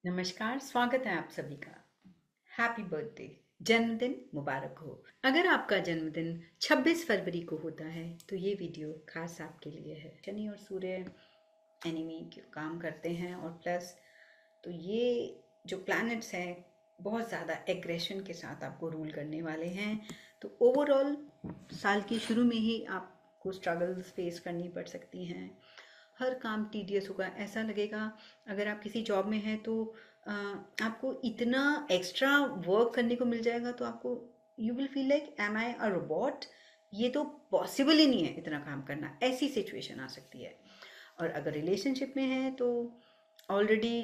नमस्कार, स्वागत है आप सभी का। हैप्पी बर्थडे, जन्मदिन मुबारक हो। अगर आपका जन्मदिन 26 फरवरी को होता है तो ये वीडियो खास आपके लिए है। शनि और सूर्य एनिमी के काम करते हैं और प्लस तो ये जो प्लैनेट्स हैं बहुत ज़्यादा एग्रेशन के साथ आपको रूल करने वाले हैं। तो ओवरऑल साल की शुरू में ही आपको स्ट्रगल्स फेस करनी पड़ सकती हैं। हर काम टीडियस होगा, ऐसा लगेगा। अगर आप किसी जॉब में हैं तो आपको इतना एक्स्ट्रा वर्क करने को मिल जाएगा तो आपको you will feel like am I a robot. ये तो पॉसिबल ही नहीं है इतना काम करना, ऐसी सिचुएशन आ सकती है। और अगर रिलेशनशिप में है तो ऑलरेडी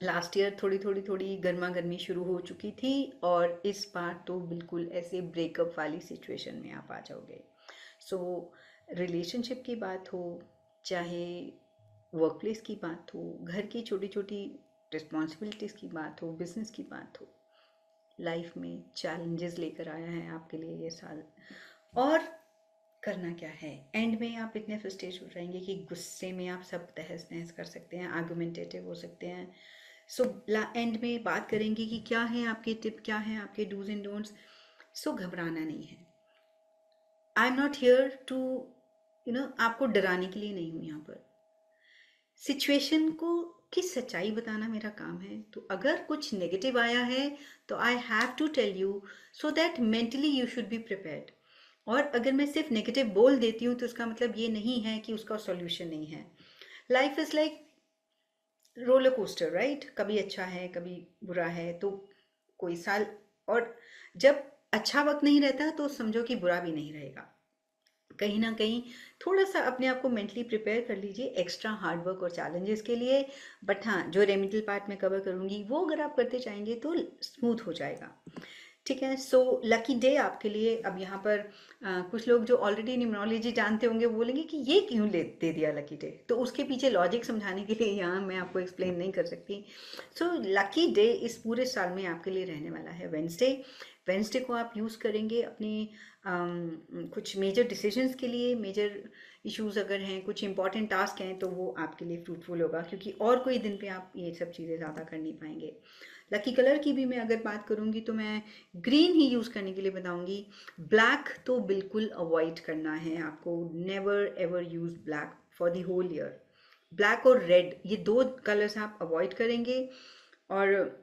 लास्ट ईयर थोड़ी थोड़ी थोड़ी गर्मा गर्मी शुरू हो चुकी थी और इस बार तो बिल्कुल ऐसे ब्रेकअप वाली सिचुएशन में आप आ जाओगे। सो रिलेशनशिप की बात हो, चाहे वर्क प्लेस की बात हो, घर की छोटी छोटी रिस्पॉन्सिबिलिटीज़ की बात हो, बिजनेस की बात हो, लाइफ में चैलेंजेस लेकर आया है आपके लिए ये साल। और करना क्या है, एंड में आप इतने फ्रस्ट्रेट हो जाएंगे कि गुस्से में आप सब तहस नहस कर सकते हैं, आर्गुमेंटेटिव हो सकते हैं। सो एंड में बात करेंगे कि क्या है आपके टिप, क्या है आपके डूज एंड डोंट्स। सो घबराना नहीं है। I am not here to आपको डराने के लिए नहीं हूँ यहाँ पर। सिचुएशन को की सच्चाई बताना मेरा काम है। तो अगर कुछ नेगेटिव आया है तो I have to tell you so that mentally you should be prepared. और अगर मैं सिर्फ नेगेटिव बोल देती हूँ तो उसका मतलब ये नहीं है कि उसका सॉल्यूशन नहीं है। Life is like roller coaster, right? कभी अच्छा है, कभी बुरा है। तो कोई साल, और जब अच्छा वक्त नहीं रहता तो समझो कि बुरा भी नहीं रहेगा। कहीं ना कहीं थोड़ा सा अपने आप को मेंटली प्रिपेयर कर लीजिए एक्स्ट्रा हार्ड वर्क और चैलेंजेस के लिए। बट हाँ, जो रेमिडल पार्ट में कवर करूँगी वो अगर आप करते जाएंगे तो स्मूथ हो जाएगा। ठीक है। सो लकी डे आपके लिए। अब यहाँ पर कुछ लोग जो ऑलरेडी न्यूमरोलॉजी जानते होंगे वो बोलेंगे कि ये क्यों ले दे दिया लकी डे, तो उसके पीछे लॉजिक समझाने के लिए यहाँ मैं आपको एक्सप्लेन नहीं कर सकती। सो लकी डे इस पूरे साल में आपके लिए रहने वाला है वेंसडे। वेंसडे को आप यूज़ करेंगे अपनी कुछ मेजर डिसीजंस के लिए। मेजर इश्यूज अगर हैं, कुछ इंपॉर्टेंट टास्क हैं, तो वो आपके लिए फ्रूटफुल होगा, क्योंकि और कोई दिन पे आप ये सब चीज़ें ज़्यादा कर नहीं पाएंगे। लकी कलर की भी मैं अगर बात करूँगी तो मैं ग्रीन ही यूज़ करने के लिए बताऊँगी। ब्लैक तो बिल्कुल अवॉइड करना है आपको। Never ever use black for the whole year. Black और रेड, ये दो कलर्स आप अवॉइड करेंगे। और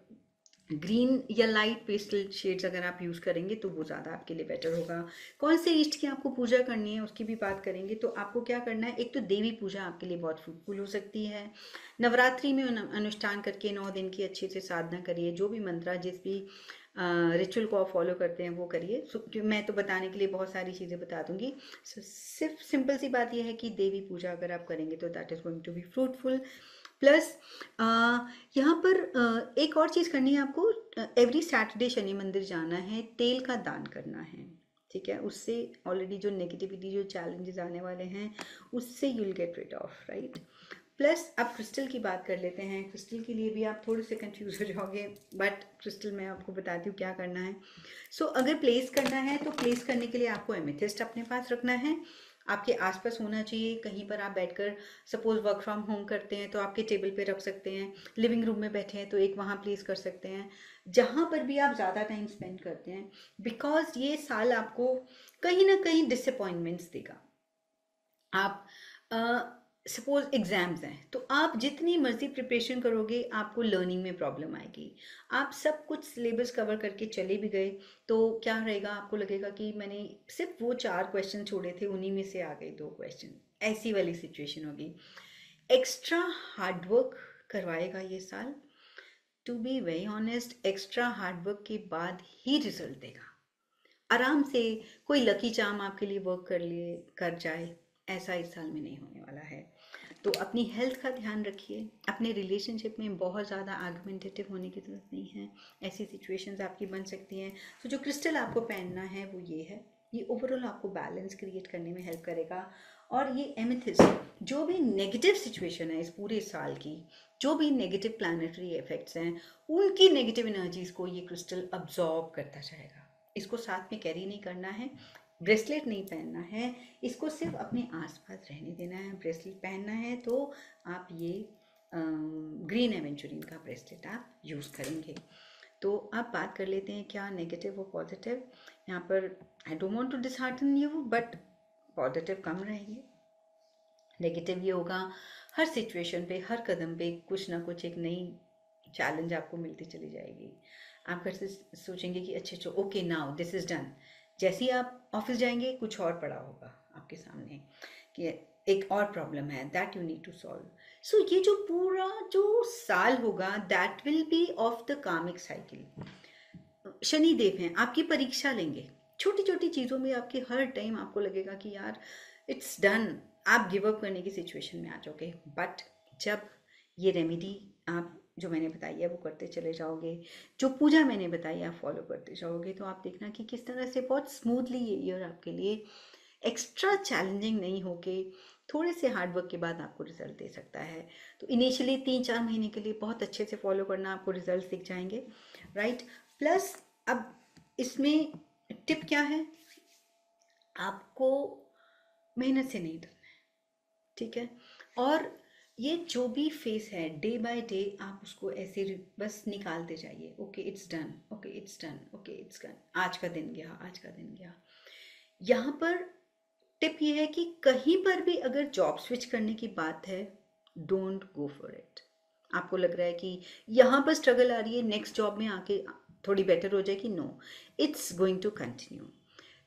ग्रीन या लाइट पेस्टल शेड्स अगर आप यूज़ करेंगे तो वो ज़्यादा आपके लिए बेटर होगा। कौन से इष्ट की आपको पूजा करनी है उसकी भी बात करेंगे। तो आपको क्या करना है, एक तो देवी पूजा आपके लिए बहुत फ्रूटफुल हो सकती है। नवरात्रि में अनुष्ठान करके 9 दिन की अच्छे से साधना करिए। जो भी मंत्रा, जिस भी रिचुअल को आप फॉलो करते हैं वो करिए। मैं तो बताने के लिए बहुत सारी चीज़ें बता दूंगी। सिर्फ सिंपल सी बात यह है कि देवी पूजा अगर आप करेंगे तो that is going to be fruitful. Plus यहाँ पर एक और चीज़ करनी है आपको। एवरी सैटरडे शनि मंदिर जाना है, तेल का दान करना है। ठीक है, उससे ऑलरेडी जो नेगेटिविटी, जो चैलेंजेस आने वाले हैं, उससे you will get rid of, right? Plus अब क्रिस्टल की बात कर लेते हैं। क्रिस्टल के लिए भी आप थोड़े से कंफ्यूज हो जाओगे, बट क्रिस्टल मैं आपको बताती हूँ क्या करना है। अगर प्लेस करना है तो प्लेस करने के लिए आपको एमेथिस्ट अपने पास रखना है। आपके आसपास होना चाहिए। कहीं पर आप बैठकर सपोज वर्क फ्रॉम होम करते हैं तो आपके टेबल पे रख सकते हैं। लिविंग रूम में बैठे हैं तो एक वहाँ प्लेस कर सकते हैं। जहाँ पर भी आप ज़्यादा टाइम स्पेंड करते हैं, बिकॉज ये साल आपको कहीं ना कहीं डिसअपॉइंटमेंट्स देगा। आप सपोज एग्ज़ाम्स हैं तो आप जितनी मर्ज़ी प्रिपरेशन करोगे आपको लर्निंग में प्रॉब्लम आएगी। आप सब कुछ सिलेबस कवर करके चले भी गए तो क्या रहेगा, आपको लगेगा कि मैंने सिर्फ वो 4 क्वेश्चन छोड़े थे, उन्हीं में से आ गए 2 क्वेश्चन। ऐसी वाली सिचुएशन होगी। एक्स्ट्रा हार्डवर्क करवाएगा ये साल। To be very honest, extra hard work के बाद ही रिजल्ट देगा। आराम से कोई लकी चार्म आपके लिए वर्क कर जाए, ऐसा इस साल में नहीं होने वाला है। तो अपनी हेल्थ का ध्यान रखिए। अपने रिलेशनशिप में बहुत ज़्यादा आर्गुमेंटेटिव होने की ज़रूरत नहीं है। ऐसी सिचुएशंस आपकी बन सकती हैं। तो जो क्रिस्टल आपको पहनना है वो ये है। ये ओवरऑल आपको बैलेंस क्रिएट करने में हेल्प करेगा। और ये एमेथिस्ट, जो भी नेगेटिव सिचुएशन है इस पूरे साल की, जो भी नेगेटिव प्लानिटरी इफेक्ट्स हैं, उनकी नेगेटिव एनर्जीज को ये क्रिस्टल अब्जॉर्ब करता जाएगा। इसको साथ में कैरी नहीं करना है, ब्रेसलेट नहीं पहनना है, इसको सिर्फ अपने आसपास रहने देना है। ब्रेसलेट पहनना है तो आप ये ग्रीन एवेंचुरिन का ब्रेसलेट आप यूज़ करेंगे। तो अब बात कर लेते हैं क्या नेगेटिव और पॉजिटिव। यहाँ पर I don't want to dishearten you, but positive कम रहेंगे। नेगेटिव ये होगा, हर सिचुएशन पे, हर कदम पे कुछ ना कुछ एक नई चैलेंज आपको मिलती चली जाएगी। आप घर से सोचेंगे कि अच्छा okay now this is done, जैसे ही आप ऑफिस जाएंगे कुछ और पड़ा होगा आपके सामने कि एक और प्रॉब्लम है that you need to solve. So ये जो पूरा जो साल होगा that will be of the karmic cycle. Shani Dev हैं, आपकी परीक्षा लेंगे। छोटी छोटी चीज़ों में आपके हर टाइम आपको लगेगा कि यार इट्स डन, आप गिव अप करने की सिचुएशन में आ जाओगे। बट जब ये रेमेडी आप जो मैंने बताई है वो करते चले जाओगे, जो पूजा मैंने बताई आप फॉलो करते जाओगे, तो आप देखना कि किस तरह से बहुत स्मूथली ये ईयर आपके लिए एक्स्ट्रा चैलेंजिंग नहीं होके थोड़े से हार्डवर्क के बाद आपको रिजल्ट दे सकता है। तो इनिशियली 3-4 महीने के लिए बहुत अच्छे से फॉलो करना, आपको रिजल्ट दिख जाएंगे, राइट। प्लस अब इसमें टिप क्या है, आपको मेहनत से नहीं डरना है, ठीक है। और ये जो भी फेस है डे बाय डे आप उसको ऐसे बस निकालते जाइए। Okay it's done, okay it's done, okay it's done, आज का दिन गया, आज का दिन गया। यहाँ पर टिप ये है कि कहीं पर भी अगर जॉब स्विच करने की बात है, डोंट गो फॉर इट। आपको लग रहा है कि यहाँ पर स्ट्रगल आ रही है, नेक्स्ट जॉब में आके थोड़ी बेटर हो जाएगी, no, it's going to continue.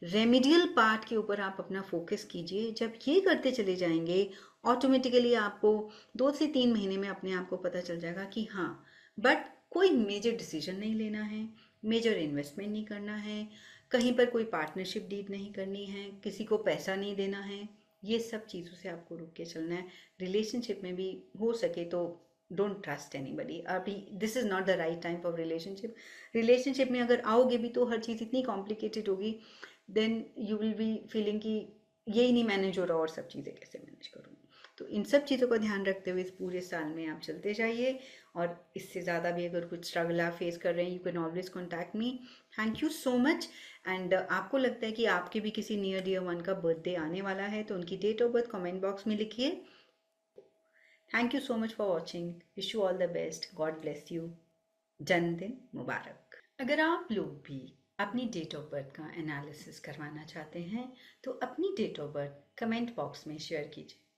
Remedial part के ऊपर आप अपना फोकस कीजिए। जब ये करते चले जाएंगे ऑटोमेटिकली आपको 2 से 3 महीने में अपने आप को पता चल जाएगा कि हाँ, बट कोई मेजर डिसीजन नहीं लेना है, मेजर इन्वेस्टमेंट नहीं करना है, कहीं पर कोई पार्टनरशिप डील नहीं करनी है, किसी को पैसा नहीं देना है, ये सब चीज़ों से आपको रुक के चलना है। रिलेशनशिप में भी हो सके तो डोंट ट्रस्ट एनीबडी। अभी this is not the right time for relationship. Relationship में अगर आओगे भी तो हर चीज़ इतनी कॉम्प्लिकेटेड होगी, then you will be feeling कि यही नहीं मैनेज हो रहा और सब चीज़ें कैसे मैनेज करूँ। तो इन सब चीज़ों का ध्यान रखते हुए इस पूरे साल में आप चलते जाइए। और इससे ज़्यादा भी अगर कुछ स्ट्रगल आप फेस कर रहे हैं, you can always contact me. Thank you so much. And आपको लगता है कि आपके भी किसी नियर डियर वन का बर्थडे आने वाला है तो उनकी date of birth comment box में लिखिए। Thank you so much for watching. Wish you all the best. God bless you. जन्मदिन मुबारक। अगर आप लोग भी अपनी डेट ऑफ बर्थ का एनालिसिस करवाना चाहते हैं तो अपनी date of birth comment box में शेयर कीजिए।